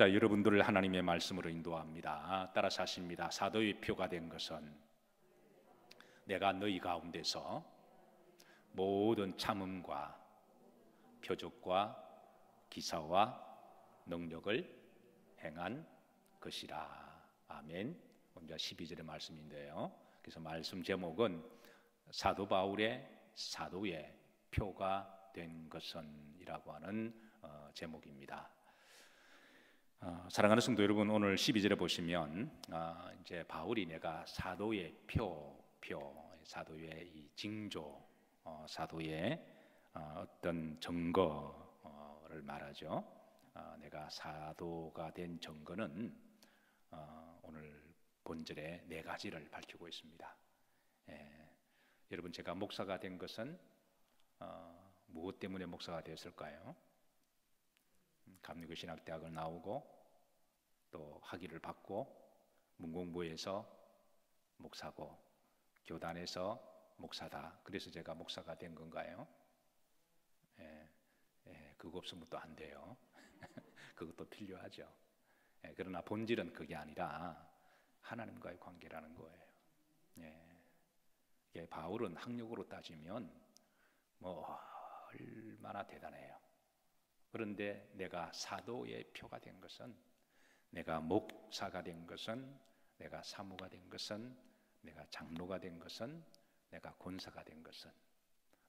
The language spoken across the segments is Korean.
자, 여러분들을 하나님의 말씀으로 인도합니다. 따라서 하십니다. 사도의 표가 된 것은 내가 너희 가운데서 모든 참음과 표적과 기사와 능력을 행한 것이라. 아멘. 오늘 12절의 말씀인데요. 그래서 말씀 제목은 사도 바울의 사도의 표가 된 것은 이라고 하는 제목입니다. 사랑하는 성도 여러분, 오늘 12절에 보시면 이제 바울이 내가 사도의 사도의 이 징조, 사도의 어떤 증거를 말하죠. 내가 사도가 된 증거는 오늘 본절에 네 가지를 밝히고 있습니다. 여러분, 제가 목사가 된 것은 무엇 때문에 목사가 되었을까요? 감리교신학대학을 나오고 또 학위를 받고 문공부에서 목사고 교단에서 목사다. 그래서 제가 목사가 된 건가요? 그거 없으면 또 안 돼요. 그것도 필요하죠. 그러나 본질은 그게 아니라 하나님과의 관계라는 거예요. 바울은 학력으로 따지면 뭐 얼마나 대단해요. 그런데 내가 사도의 표가 된 것은, 내가 목사가 된 것은, 내가 사무가 된 것은, 내가 장로가 된 것은, 내가 권사가 된 것은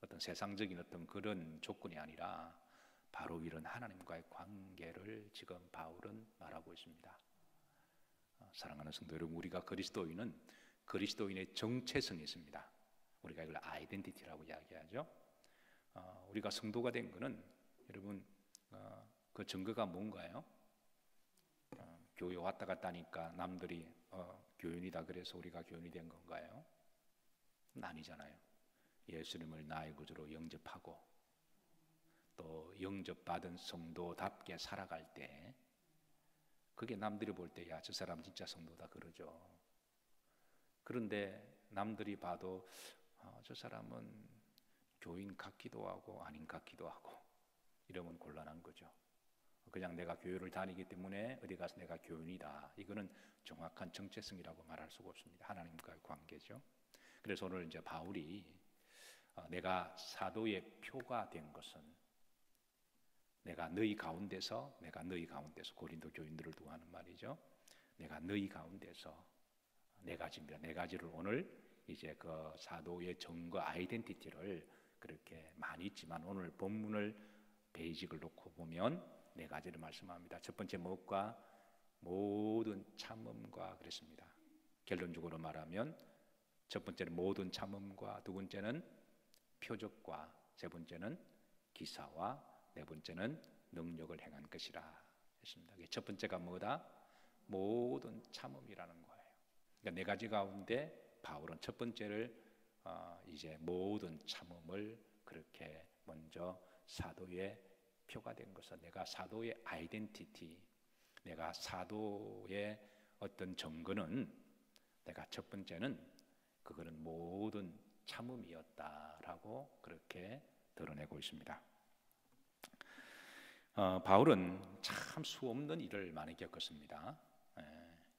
어떤 세상적인 어떤 그런 조건이 아니라 바로 이런 하나님과의 관계를 지금 바울은 말하고 있습니다. 사랑하는 성도 여러분, 우리가 그리스도인은 그리스도인의 정체성이 있습니다. 우리가 이걸 아이덴티티라고 이야기하죠. 우리가 성도가 된 것은 여러분, 그 증거가 뭔가요? 교회 왔다 갔다 하니까 남들이 교인이다 그래서 우리가 교인이 된 건가요? 아니잖아요. 예수님을 나의 구주로 영접하고 또 영접받은 성도답게 살아갈 때, 그게 남들이 볼 때 야, 저 사람 진짜 성도다 그러죠. 그런데 남들이 봐도 저 사람은 교인 같기도 하고 아닌 같기도 하고 이러면 곤란한 거죠. 그냥 내가 교회를 다니기 때문에 어디 가서 내가 교인이다, 이거는 정확한 정체성이라고 말할 수가 없습니다. 하나님과의 관계죠. 그래서 오늘 이제 바울이 내가 사도의 표가 된 것은 내가 너희 가운데서 고린도 교인들을 두고 하는 말이죠. 내가 너희 가운데서 네 가지입니다. 네 가지를 오늘 이제 그 사도의 증거 아이덴티티를 그렇게 많이 있지만 오늘 본문을 베이직을 놓고 보면 네 가지를 말씀합니다. 첫 번째 무엇과? 모든 참음과 그랬습니다. 결론적으로 말하면 첫 번째는 모든 참음과, 두 번째는 표적과, 세 번째는 기사와, 네 번째는 능력을 행한 것이라 했습니다. 첫 번째가 뭐다? 모든 참음이라는 거예요. 그러니까 네 가지 가운데 바울은 첫 번째를 이제 모든 참음을 그렇게 먼저 사도의 표가 된 것은, 내가 사도의 아이덴티티, 내가 사도의 어떤 증거는 내가 첫 번째는 그거는 모든 참음이었다라고 그렇게 드러내고 있습니다. 바울은 참 수없는 일을 많이 겪었습니다.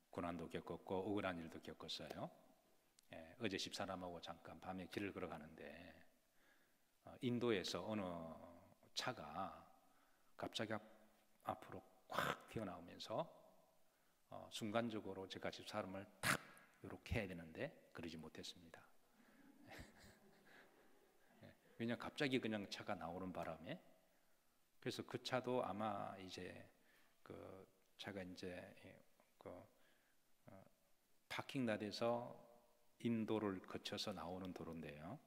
고난도 겪었고 억울한 일도 겪었어요. 어제 집사람하고 잠깐 밤에 길을 걸어가는데 인도에서 어느 차가 갑자기 앞으로 콱 튀어나오면서 순간적으로 제가 집사람을 탁 이렇게 해야 되는데 그러지 못했습니다. 왜냐, 갑자기 그냥 차가 나오는 바람에. 그래서 그 차도 아마 이제 그 차가 이제 그 파킹랏에서 인도를 거쳐서 나오는 도로인데요.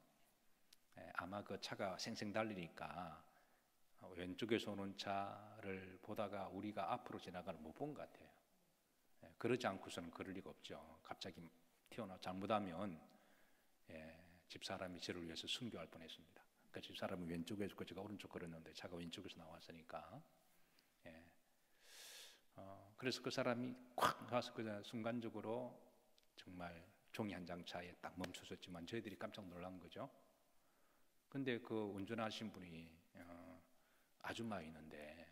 아마 그 차가 생생 달리니까 왼쪽에서 오는 차를 보다가 우리가 앞으로 지나가는 못 본 것 같아요. 그러지 않고서는 그럴 리가 없죠. 갑자기 튀어나와 잘못하면 집사람이 저를 위해서 순교할 뻔했습니다. 그러니까 집사람은 왼쪽에서 있고 제가 오른쪽 걸었는데 차가 왼쪽에서 나왔으니까. 그래서 그 사람이 콱 가서 그냥 순간적으로 정말 종이 한 장 차에 딱 멈춰섰지만 저희들이 깜짝 놀란 거죠. 근데 그 운전하신 분이 아줌마였는데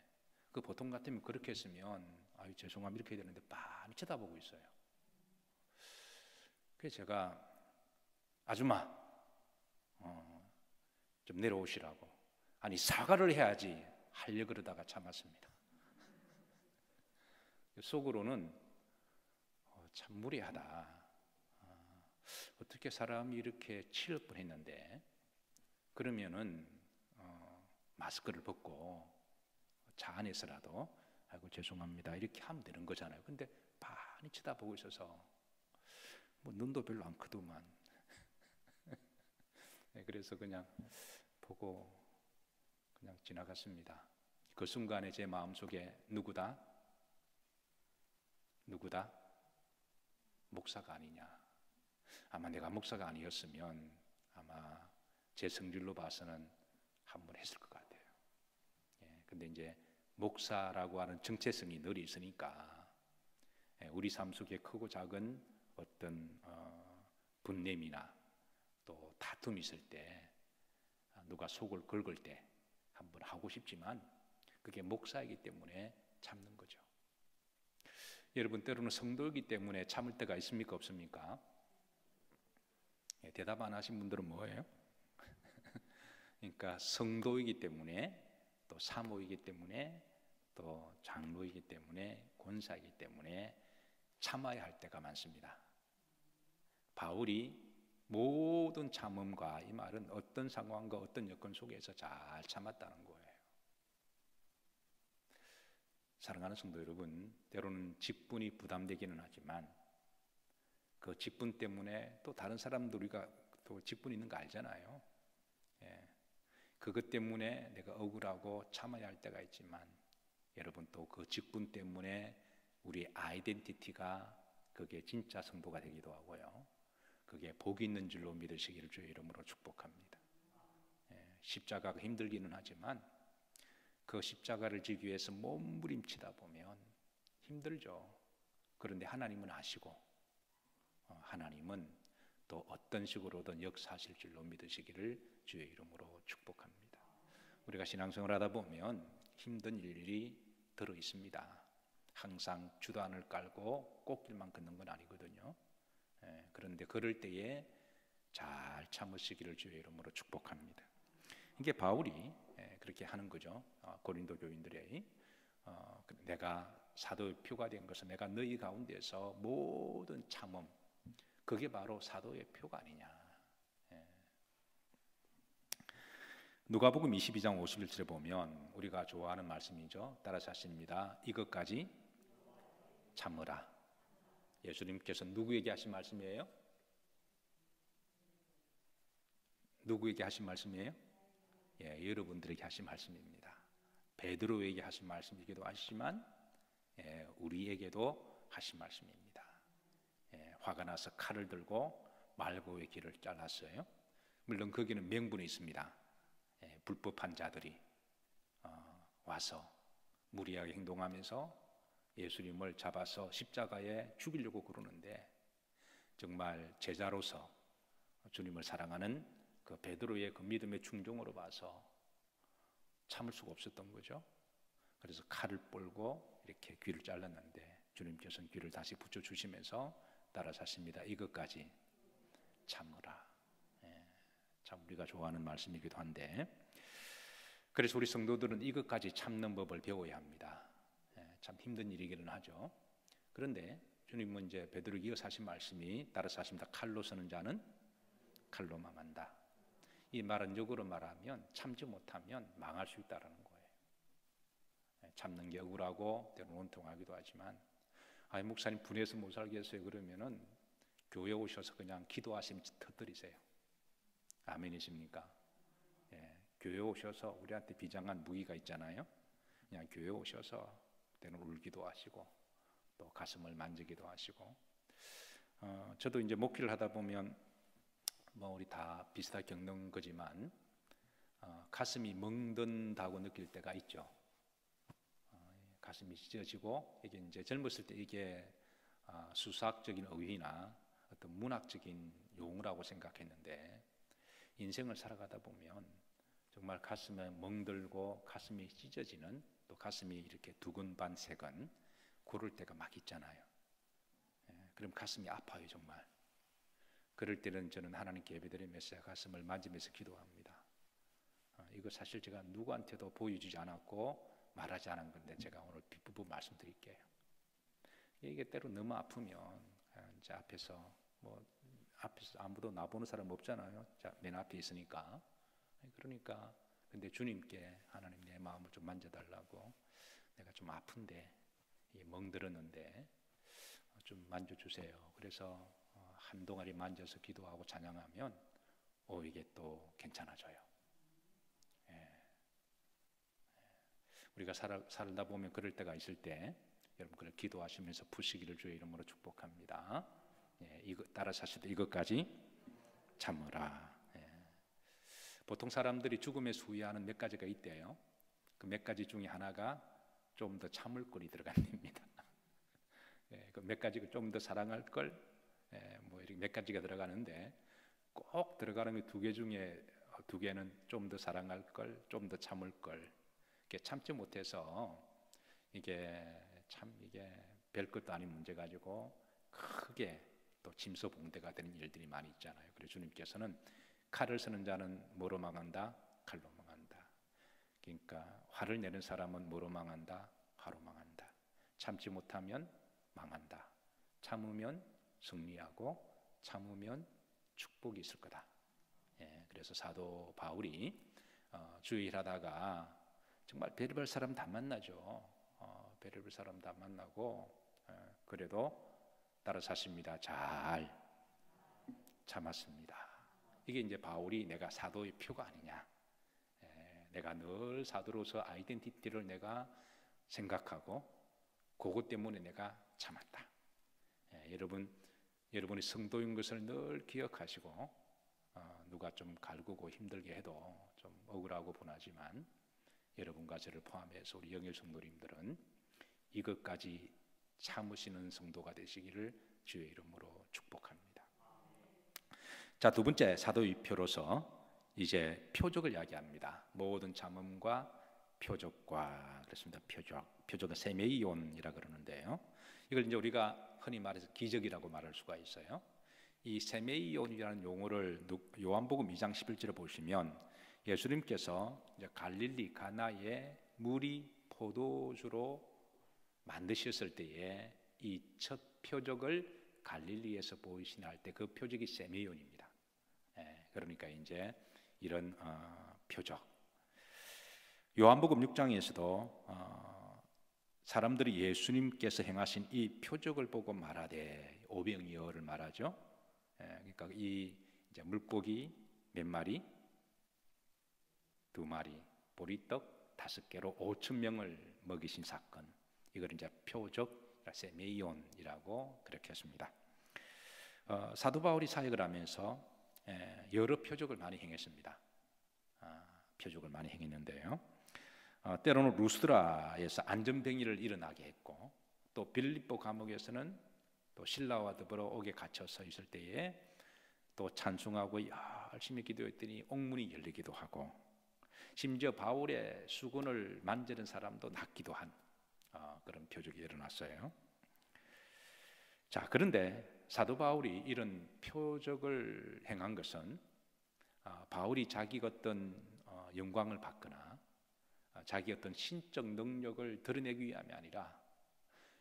그 보통 같으면 그렇게 했으면 아유 죄송합니다 이렇게 해야 되는데 빤히 쳐다보고 있어요. 그래서 제가 아줌마 좀 내려오시라고, 아니 사과를 해야지 하려 그러다가 참았습니다. 속으로는 참 무례하다. 어떻게 사람이 이렇게 치를 뻔했는데 그러면은 마스크를 벗고 차 안에서라도 아이고 죄송합니다 이렇게 하면 되는 거잖아요. 근데 빤히 쳐다보고 있어서 뭐 눈도 별로 안 크더만. 네, 그래서 그냥 보고 그냥 지나갔습니다. 그 순간에 제 마음속에 누구다? 목사가 아니냐. 아마 내가 목사가 아니었으면 아마 제 성질로 봐서는 한번 했을 것 같아요. 근데 이제 목사라고 하는 정체성이 늘 있으니까 우리 삶 속에 크고 작은 어떤 분냄이나 또 다툼이 있을 때 누가 속을 긁을 때 한번 하고 싶지만 그게 목사이기 때문에 참는 거죠. 여러분 때로는 성도이기 때문에 참을 때가 있습니까 없습니까? 대답 안 하신 분들은 뭐예요? 그러니까 성도이기 때문에 또 사모이기 때문에 또 장로이기 때문에 권사이기 때문에 참아야 할 때가 많습니다. 바울이 모든 참음과, 이 말은 어떤 상황과 어떤 여건 속에서 잘 참았다는 거예요. 사랑하는 성도 여러분, 때로는 직분이 부담되기는 하지만 그 직분 때문에 또 다른 사람들, 우리가 또 직분 있는 거 알잖아요. 그것 때문에 내가 억울하고 참아야 할 때가 있지만 여러분 또 그 직분 때문에 우리 아이덴티티가 그게 진짜 성도가 되기도 하고요. 그게 복이 있는 줄로 믿으시기를 주의 이름으로 축복합니다. 십자가가 힘들기는 하지만 그 십자가를 지기 위해서 몸부림치다 보면 힘들죠. 그런데 하나님은 아시고 하나님은 또 어떤 식으로든 역사하실 줄로 믿으시기를 주의 이름으로 축복합니다. 우리가 신앙생활 하다 보면 힘든 일이 들어 있습니다. 항상 주단을 깔고 꽃길만 걷는 건 아니거든요. 그런데 그럴 때에 잘 참으시기를 주의 이름으로 축복합니다. 이게 바울이 그렇게 하는 거죠. 고린도 교인들이 내가 사도의 표가 된 것은 내가 너희 가운데서 모든 참음, 그게 바로 사도의 표가 아니냐. 누가복음 22장 51절에 보면 우리가 좋아하는 말씀이죠. 따라서 하십니다. 이것까지 참으라. 예수님께서 누구에게 하신 말씀이에요? 누구에게 하신 말씀이에요? 여러분들에게 하신 말씀입니다. 베드로에게 하신 말씀이기도 하시지만 우리에게도 하신 말씀입니다. 화가 나서 칼을 들고 말고의 길을 잘랐어요. 물론 거기는 명분이 있습니다. 불법한 자들이 와서 무리하게 행동하면서 예수님을 잡아서 십자가에 죽이려고 그러는데 정말 제자로서 주님을 사랑하는 그 베드로의 그 믿음의 충정으로 봐서 참을 수가 없었던 거죠. 그래서 칼을 뻘고 이렇게 귀를 잘랐는데 주님께서는 귀를 다시 붙여주시면서 따라서 하십니다. 이것까지 참으라. 참 우리가 좋아하는 말씀이기도 한데, 그래서 우리 성도들은 이것까지 참는 법을 배워야 합니다. 참 힘든 일이기는 하죠. 그런데 주님은 이제 베드로에게 이어서 하신 말씀이 따라서 하십니다. 칼로 서는 자는 칼로 망한다. 이 말은 역으로 말하면 참지 못하면 망할 수 있다는 거예요. 참는 게 억울하고 때로는 원통하기도 하지만 목사님 분해서 못 살겠어요 그러면은 교회 오셔서 그냥 기도하시면 터뜨리세요. 아멘이십니까? 교회 오셔서 우리한테 비장한 무기가 있잖아요. 그냥 교회 오셔서 때는 울기도 하시고 또 가슴을 만지기도 하시고 저도 이제 목회를 하다 보면 뭐 우리 다 비슷하게 겪는 거지만 가슴이 멍든다고 느낄 때가 있죠. 가슴이 찢어지고 이게 이제 젊었을 때 이게 수사학적인 어휘나 어떤 문학적인 용어라고 생각했는데 인생을 살아가다 보면 정말 가슴에 멍들고 가슴이 찢어지는 또 가슴이 이렇게 두근 반 세근 고를 때가 막 있잖아요. 그럼 가슴이 아파요 정말. 그럴 때는 저는 하나님께 예배드리면서 가슴을 만지면서 기도합니다. 이거 사실 제가 누구한테도 보여주지 않았고 말하지 않은 건데 제가 오늘 뒷부분 말씀드릴게요. 이게 때로 너무 아프면 이제 앞에서 아무도 나보는 사람 없잖아요. 자, 맨 앞에 있으니까. 그러니까 근데 주님께 하나님 내 마음을 좀 만져달라고, 내가 좀 아픈데 멍들었는데 좀 만져주세요. 그래서 한 동아리 만져서 기도하고 찬양하면 이게 또 괜찮아져요. 우리가 살다 보면 그럴 때가 있을 때 여러분 그걸 기도하시면서 푸시기를 주의 이름으로 축복합니다. 이거 따라 사시도 이것까지 참으라. 보통 사람들이 죽음에 수위하는 몇 가지가 있대요. 그 몇 가지 중에 하나가 좀 더 참을 거리 들어간답니다. 그 몇 가지가 좀 더 사랑할 걸, 뭐 이렇게 몇 가지가 들어가는데 꼭 들어가는 게 두 개 중에 두 개는 좀 더 사랑할 걸, 좀 더 참을 걸. 이게 참지 못해서 이게 별것도 아닌 문제 가지고 크게 또 짐소봉대가 되는 일들이 많이 있잖아요. 그래서 주님께서는 칼을 쓰는 자는 뭐로 망한다? 칼로 망한다. 그러니까 화를 내는 사람은 뭐로 망한다? 화로 망한다. 참지 못하면 망한다. 참으면 승리하고 참으면 축복이 있을 거다. 그래서 사도 바울이 주일하다가 정말 별의별 사람 다 만나죠. 별의별 사람 다 만나고 그래도 따라 사십니다. 잘 참았습니다. 이게 이제 바울이 내가 사도의 표가 아니냐. 내가 늘 사도로서 아이덴티티를 내가 생각하고 그것 때문에 내가 참았다. 여러분이 성도인 것을 늘 기억하시고 누가 좀 갈구고 힘들게 해도 좀 억울하고 분하지만 여러분과 저를 포함해서 우리 영일 성도님들은 이것까지 참으시는 성도가 되시기를 주의 이름으로 축복합니다. 자, 두 번째 사도의 표로서 이제 표적을 이야기합니다. 모든 참음과 표적과 그렇습니다. 표적은 세메이온이라 그러는데요. 이걸 이제 우리가 흔히 말해서 기적이라고 말할 수가 있어요. 이 세메이온이라는 용어를 요한복음 2장 11절에 보시면 예수님께서 이제 갈릴리 가나에 물이 포도주로 만드셨을 때에 이 첫 표적을 갈릴리에서 보이시나 할 때 그 표적이 세메이온입니다. 그러니까 이제 이런 표적. 요한복음 6장에서도 사람들이 예수님께서 행하신 이 표적을 보고 말하되 오병이어를 말하죠. 그러니까 이 이제 물고기 몇 마리, 2마리, 보리떡 5개로 5,000명을 먹이신 사건. 이걸 이제 표적 세메이온이라고 그렇게 했습니다. 사도 바울이 사역을 하면서 여러 표적을 많이 행했습니다. 표적을 많이 행했는데요. 때로는 루스드라에서 안전병이를 일어나게 했고, 또 빌립보 감옥에서는 또 신라와 더불어 옥에 갇혀 서 있을 때에 또 찬송하고 열심히 기도했더니 옥문이 열리기도 하고, 심지어 바울의 수건을 만지는 사람도 낫기도 한 그런 표적이 일어났어요. 자, 그런데 사도 바울이 이런 표적을 행한 것은 바울이 자기 어떤 영광을 받거나 자기 어떤 신적 능력을 드러내기 위함이 아니라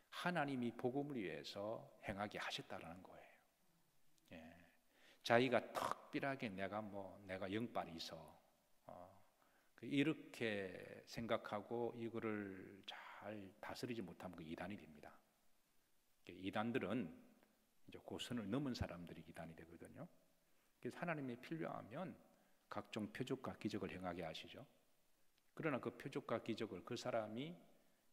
하나님이 복음을 위해서 행하게 하셨다라는 거예요. 자기가 특별하게 내가 영빨이 있어 이렇게 생각하고 이거를 잘 다스리지 못하면 그 이단이 됩니다. 이단들은 이제 고선을 넘은 사람들이 이단이 되거든요. 그래서 하나님이 필요하면 각종 표적과 기적을 행하게 하시죠. 그러나 그 표적과 기적을 그 사람이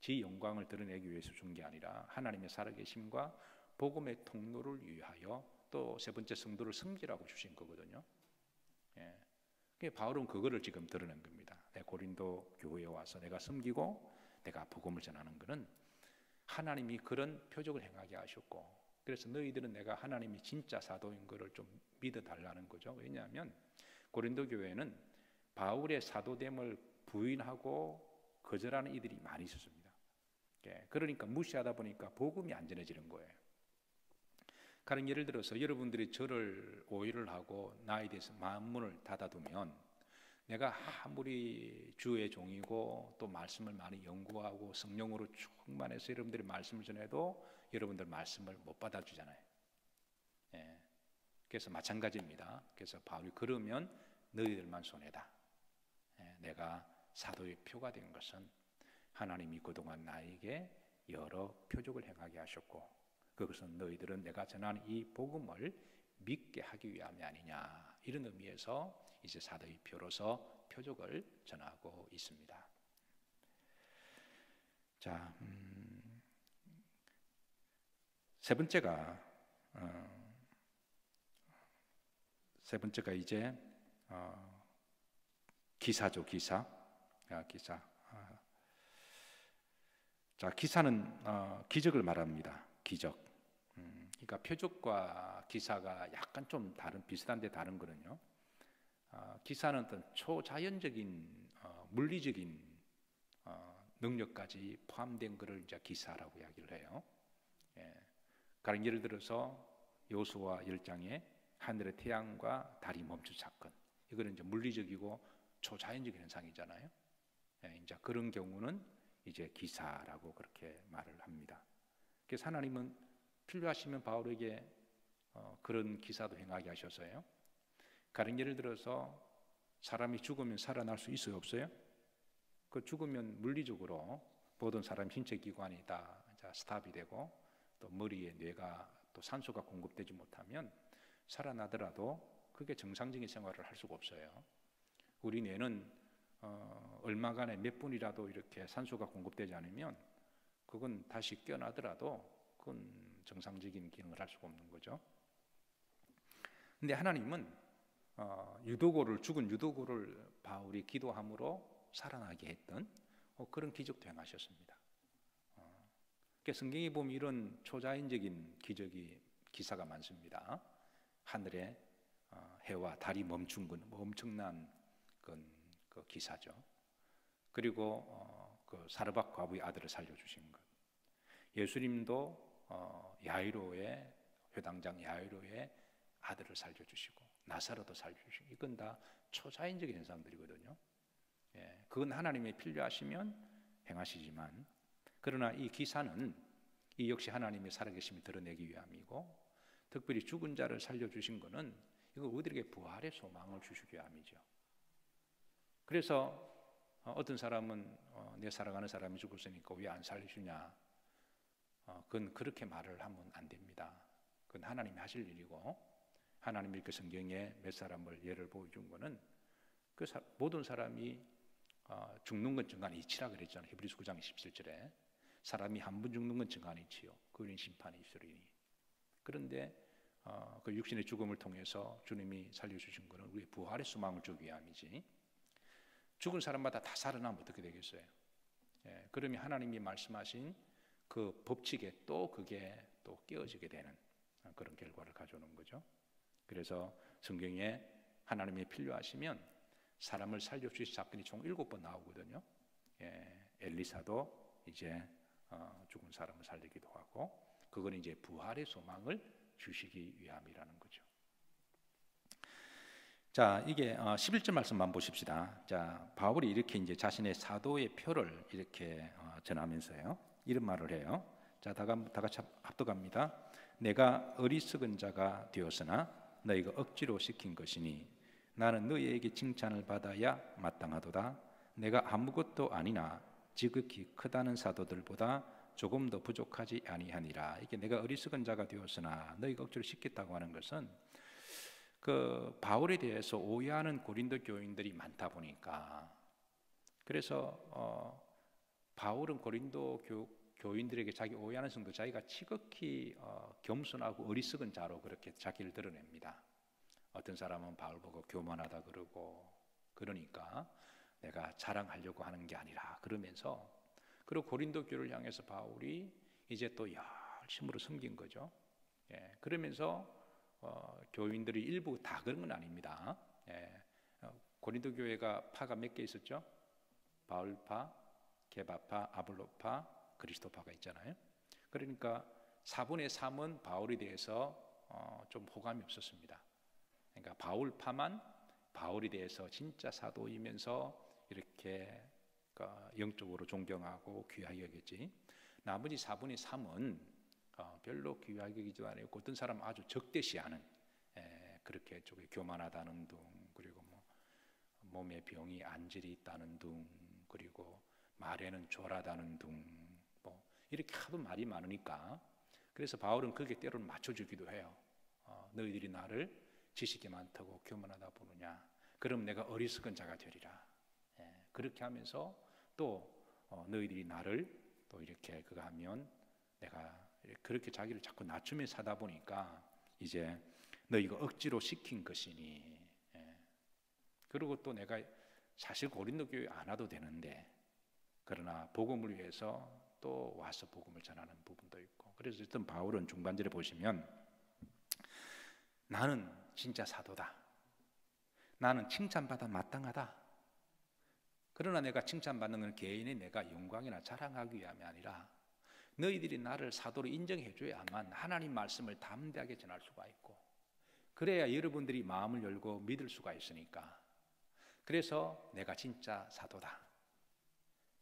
지 영광을 드러내기 위해서 준 게 아니라 하나님의 살아계심과 복음의 통로를 위하여 또 세 번째 성도를 섬기라고 주신 거거든요. 바울은 그거를 지금 드러낸 겁니다. 내 고린도 교회에 와서 내가 섬기고 내가 복음을 전하는 것은 하나님이 그런 표적을 행하게 하셨고, 그래서 너희들은 내가 하나님이 진짜 사도인 것을 좀 믿어달라는 거죠. 왜냐하면 고린도 교회는 바울의 사도됨을 부인하고 거절하는 이들이 많이 있었습니다. 그러니까 무시하다 보니까 복음이 안 전해지는 거예요. 가령 예를 들어서 여러분들이 저를 오해를 하고 나에 대해서 마음문을 닫아두면 내가 아무리 주의 종이고 또 말씀을 많이 연구하고 성령으로 충만해서 여러분들이 말씀을 전해도 여러분들 말씀을 못 받아주잖아요. 그래서 마찬가지입니다. 그래서 바울이 그러면 너희들만 손해다. 내가 사도의 표가 된 것은 하나님이 그동안 나에게 여러 표적을 행하게 하셨고 그것은 너희들은 내가 전하는 이 복음을 믿게 하기 위함이 아니냐, 이런 의미에서 이제 사도의 표로서 표적을 전하고 있습니다. 자, 세 번째가 이제 기사죠. 기사. 자, 기사는 기적을 말합니다. 기적. 그러니까 표적과 기사가 약간 좀 비슷한데 다른 거는요. 기사는 어떤 초자연적인 물리적인 능력까지 포함된 것을 이제 기사라고 이야기를 해요. 가령 예를 들어서 여호수아 10장에 하늘의 태양과 달이 멈춘 사건, 이거는 이제 물리적이고 초자연적인 현상이잖아요. 이제 그런 경우는 이제 기사라고 그렇게 말을 합니다. 그래서 하나님은 필요하시면 바울에게 그런 기사도 행하게 하셔서요. 가령 예를 들어서 사람이 죽으면 살아날 수 있어요, 없어요? 그 죽으면 물리적으로 모든 사람 신체 기관이 다 스탑이 되고 또 머리에 뇌가 또 산소가 공급되지 못하면 살아나더라도 그게 정상적인 생활을 할 수가 없어요. 우리 뇌는 얼마간에 몇 분이라도 이렇게 산소가 공급되지 않으면 그건 다시 깨어나더라도 그건 정상적인 기능을 할 수가 없는 거죠. 근데 하나님은 죽은 유도고를 바울이 기도함으로 살아나게 했던 그런 기적도 행하셨습니다. 그러니까 성경에 보면 이런 초자연적인 기사가 많습니다. 하늘에 해와 달이 멈춘 건 엄청난 그 기사죠. 그리고 그 사르밧 과부의 아들을 살려주신 것. 예수님도 야이로의 회당장 야이로의 아들을 살려주시고 나사로도 살려주시고, 이건 다 초자연적인 현상들이거든요. 그건 하나님이 필요하시면 행하시지만, 그러나 이 기사는 이 역시 하나님의 살아계심을 드러내기 위함이고, 특별히 죽은 자를 살려주신 것은 이거 우리에게 부활의 소망을 주시기 위함이죠. 그래서 어떤 사람은 내 사랑하는 사람이 죽었으니까 왜 안 살려주냐, 그건 그렇게 말을 하면 안 됩니다. 그건 하나님이 하실 일이고, 하나님이 이렇게 성경에 몇 사람을 예를 보여준 거는 모든 사람이 죽는 건 증간 이치라 그랬잖아요. 히브리서 9장 17절에 사람이 한 번 죽는 건 증간 이치요, 그는 심판이 있으리니. 그런데 그 육신의 죽음을 통해서 주님이 살려주신 것은 우리의 부활의 소망을 주기 위함이지, 죽은 사람마다 다 살아나면 어떻게 되겠어요? 그러면 하나님이 말씀하신 그 법칙에 또 그게 또 깨어지게 되는 그런 결과를 가져오는 거죠. 그래서 성경에 하나님이 필요하시면 사람을 살려주신 사건이 총 7번 나오거든요. 엘리사도 이제 죽은 사람을 살리기도 하고, 그건 이제 부활의 소망을 주시기 위함이라는 거죠. 자, 이게 11절 말씀만 보십시다. 자, 바울이 이렇게 이제 자신의 사도의 표를 이렇게 전하면서요, 이런 말을 해요. 자, 다 같이 합독합니다. 내가 어리석은 자가 되었으나 너희가 억지로 시킨 것이니 나는 너희에게 칭찬을 받아야 마땅하도다. 내가 아무것도 아니나 지극히 크다는 사도들보다 조금 더 부족하지 아니하니라. 이게 내가 어리석은 자가 되었으나 너희가 억지로 시켰다고 하는 것은 그 바울에 대해서 오해하는 고린도 교인들이 많다 보니까, 그래서 바울은 고린도 교인들에게 자기 오해하는 성도, 자기가 지극히 겸손하고 어리석은 자로 그렇게 자기를 드러냅니다. 어떤 사람은 바울 보고 교만하다 그러고, 그러니까 내가 자랑하려고 하는 게 아니라 그러면서, 그리고 고린도 교를 향해서 바울이 이제 또 열심으로 섬긴 거죠. 그러면서 교인들이 일부 다 그런 건 아닙니다. 고린도 교회가 파가 몇 개 있었죠? 바울파, 게바파, 아볼로파, 그리스도파가 있잖아요. 그러니까 4분의 3은 바울에 대해서 좀 호감이 없었습니다. 그러니까 바울파만 바울에 대해서 진짜 사도이면서 이렇게 영적으로 존경하고 귀하게 여겼지, 나머지 4분의 3은 별로 귀하게 여기지도 않았고, 어떤 사람은 아주 적대시하는, 그렇게 쪽에 교만하다는 둥, 그리고 뭐 몸에 병이 안질이 있다는 둥, 그리고 말에는 졸하다는 둥, 뭐 이렇게 하도 말이 많으니까, 그래서 바울은 그게 때로는 맞춰주기도 해요. 너희들이 나를 지식이 많다고 교만하다 보느냐, 그럼 내가 어리석은 자가 되리라. 그렇게 하면서 또 너희들이 나를 또 이렇게 그거 하면 내가 그렇게 자기를 자꾸 낮추면서 하다 보니까 이제 너희가 억지로 시킨 것이니, 그리고 또 내가 사실 고린도 교회 안 와도 되는데, 그러나 복음을 위해서 또 와서 복음을 전하는 부분도 있고, 그래서 어떤 바울은 중반절에 보시면 나는 진짜 사도다, 나는 칭찬받아 마땅하다, 그러나 내가 칭찬받는 건 개인의 내가 영광이나 자랑하기 위함이 아니라 너희들이 나를 사도로 인정해 줘야만 하나님 말씀을 담대하게 전할 수가 있고, 그래야 여러분들이 마음을 열고 믿을 수가 있으니까, 그래서 내가 진짜 사도다,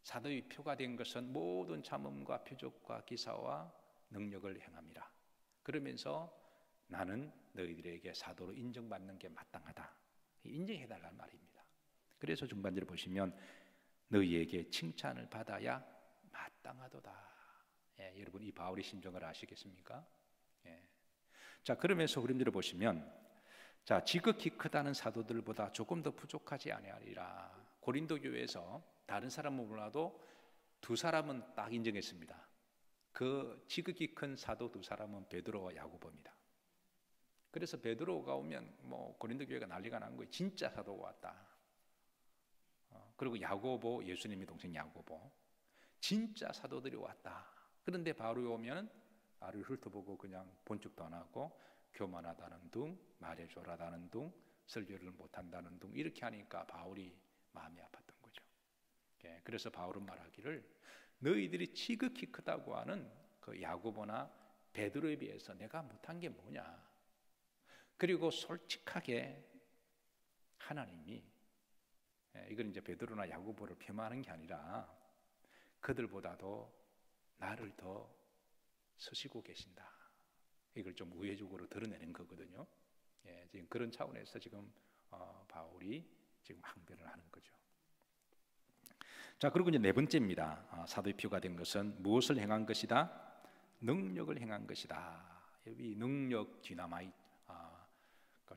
사도의 표가 된 것은 모든 참음과 표적과 기사와 능력을 행함이라. 그러면서 나는 너희들에게 사도로 인정받는 게 마땅하다, 인정해달라는 말입니다. 그래서 중반절에 보시면 너희에게 칭찬을 받아야 마땅하도다. 여러분 이 바울의 심정을 아시겠습니까? 자, 그러면서 그림들을 보시면, 자, 지극히 크다는 사도들보다 조금 더 부족하지 아니하리라. 고린도 교회에서 다른 사람은 몰라도 두 사람은 딱 인정했습니다. 그 지극히 큰 사도 두 사람은 베드로와 야고보입니다. 그래서 베드로가 오면 뭐 고린도 교회가 난리가 난 거예요. 진짜 사도가 왔다. 그리고 야고보, 예수님의 동생 야고보, 진짜 사도들이 왔다. 그런데 바울이 오면 나를 훑어보고 그냥 본축도 안 하고 교만하다는 둥, 말에 졸하다는 둥, 설교를 못한다는 둥, 이렇게 하니까 바울이 마음이 아팠던 거죠. 그래서 바울은 말하기를 너희들이 지극히 크다고 하는 그 야고보나 베드로에 비해서 내가 못한 게 뭐냐. 그리고 솔직하게 하나님이, 이건 이제 베드로나 야고보를 폄하하는 게 아니라 그들보다도 나를 더 서시고 계신다, 이걸 좀 우회적으로 드러내는 거거든요. 지금 그런 차원에서 지금 바울이 지금 항변을 하는 거죠. 자, 그리고 이제 네 번째입니다. 사도의 표가 된 것은 무엇을 행한 것이다? 능력을 행한 것이다. 여기 능력,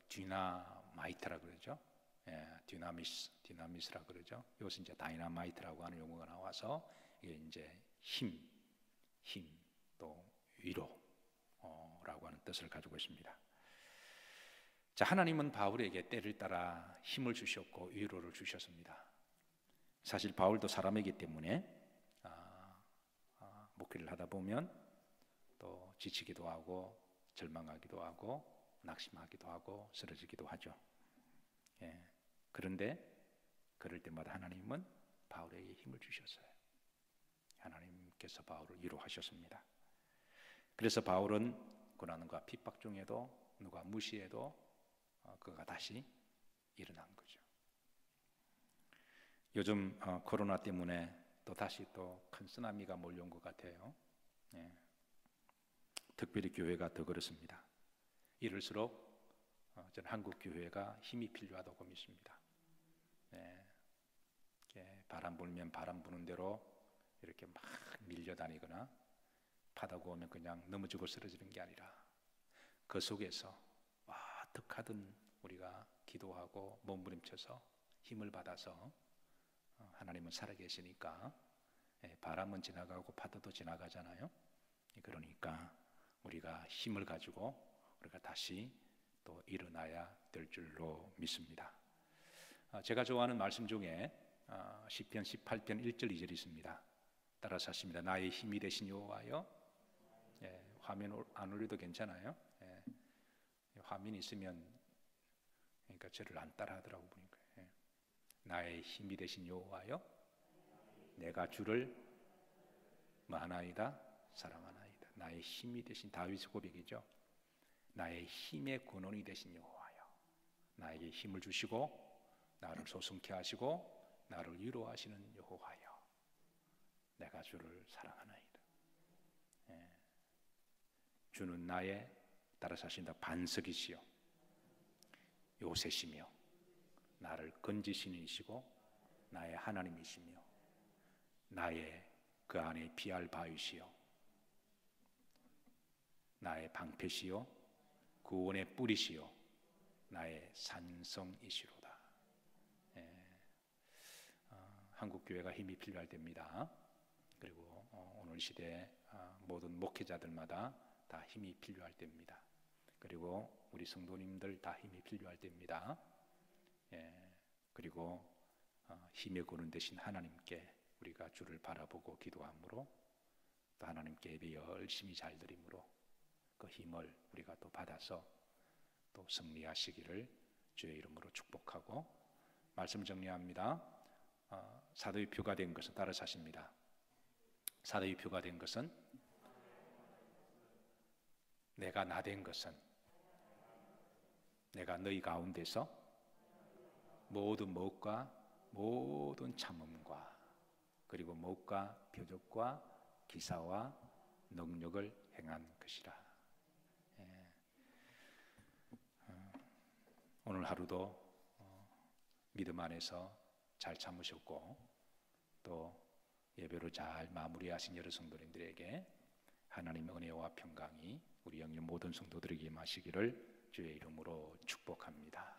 디나마이트라 그러죠. 디나미스라 그러죠. 이것은 이제 다이나마이트라고 하는 용어가 나와서 이게 이제 힘, 또 위로라고 하는 뜻을 가지고 있습니다. 자, 하나님은 바울에게 때를 따라 힘을 주셨고 위로를 주셨습니다. 사실 바울도 사람이기 때문에 목회를 하다 보면 또 지치기도 하고 절망하기도 하고 낙심하기도 하고 쓰러지기도 하죠. 그런데 그럴 때마다 하나님은 바울에게 힘을 주셨어요. 하나님께서 바울을 위로하셨습니다. 그래서 바울은 고난과 핍박 중에도 누가 무시해도 그가 다시 일어난 거죠. 요즘 코로나 때문에 또 다시 또 큰 쓰나미가 몰려온 것 같아요. 특별히 교회가 더 그렇습니다. 이럴수록 저는 한국 교회가 힘이 필요하다고 믿습니다. 바람 불면 바람 부는 대로 이렇게 막 밀려다니거나 바다가 오면 그냥 넘어지고 쓰러지는 게 아니라 그 속에서 어떡하든 우리가 기도하고 몸부림쳐서 힘을 받아서, 하나님은 살아계시니까 바람은 지나가고 바다도 지나가잖아요. 그러니까 우리가 힘을 가지고 우리가 다시 또 일어나야 될 줄로 믿습니다. 제가 좋아하는 말씀 중에 시편 18편 1절 2절이 있습니다. 따라서 하십니다. 나의 힘이 되신 여호와여. 화면 안 올려도 괜찮아요. 화면이 있으면, 그러니까 저를 안 따라 하더라고 보니까. 나의 힘이 되신 여호와여, 내가 주를 뭐하나이다? 사랑하나이다. 나의 힘이 되신 다윗의 고백이죠. 나의 힘의 근원이 되신 여호와여, 나에게 힘을 주시고 나를 소성케 하시고 나를 위로하시는 여호와여, 내가 주를 사랑하나이다. 주는 나의, 따라서 하신다, 반석이시요 요새시며 나를 건지시는 이시고 나의 하나님이시며 나의 그 안에 피할 바위시요 나의 방패시요 구원의 뿌리시요 나의 산성이시로다. 한국 교회가 힘이 필요할 때입니다. 그리고 오늘 시대 모든 목회자들마다 다 힘이 필요할 때입니다. 그리고 우리 성도님들 다 힘이 필요할 때입니다. 그리고 힘의 근원 되신 하나님께 우리가 주를 바라보고 기도함으로 또 하나님께 예배 열심히 잘 드림으로 그 힘을 우리가 또 받아서 또 승리하시기를 주의 이름으로 축복하고 말씀 정리합니다. 사도의 표가 된 것은, 따라서 하십니다. 사도의 표가 된 것은, 내가 나 된 것은, 내가 너희 가운데서 모든 무엇과 모든 참음과 그리고 무엇과 표적과 기사와 능력을 행한 것이라. 오늘 하루도 믿음 안에서 잘 참으셨고 또 예배로 잘 마무리하신 여러 성도님들에게 하나님의 은혜와 평강이 우리 영역 모든 성도들에게 임하시기를 주의 이름으로 축복합니다.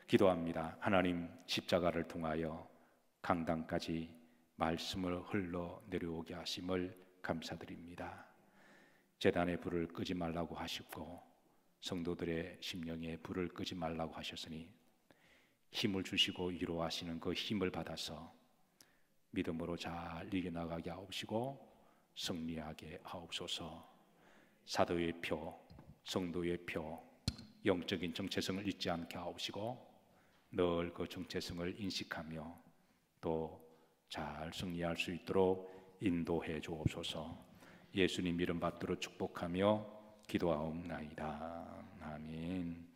기도합니다. 하나님, 십자가를 통하여 강단까지 말씀을 흘러 내려오게 하심을 감사드립니다. 제단의 불을 끄지 말라고 하시고 성도들의 심령에 불을 끄지 말라고 하셨으니 힘을 주시고 위로하시는 그 힘을 받아서 믿음으로 잘 이겨나가게 하옵시고 승리하게 하옵소서. 사도의 표, 성도의 표, 영적인 정체성을 잊지 않게 하옵시고 늘 그 정체성을 인식하며 또 잘 승리할 수 있도록 인도해 주옵소서. 예수님 이름 받들어 축복하며 기도하옵나이다. 아멘.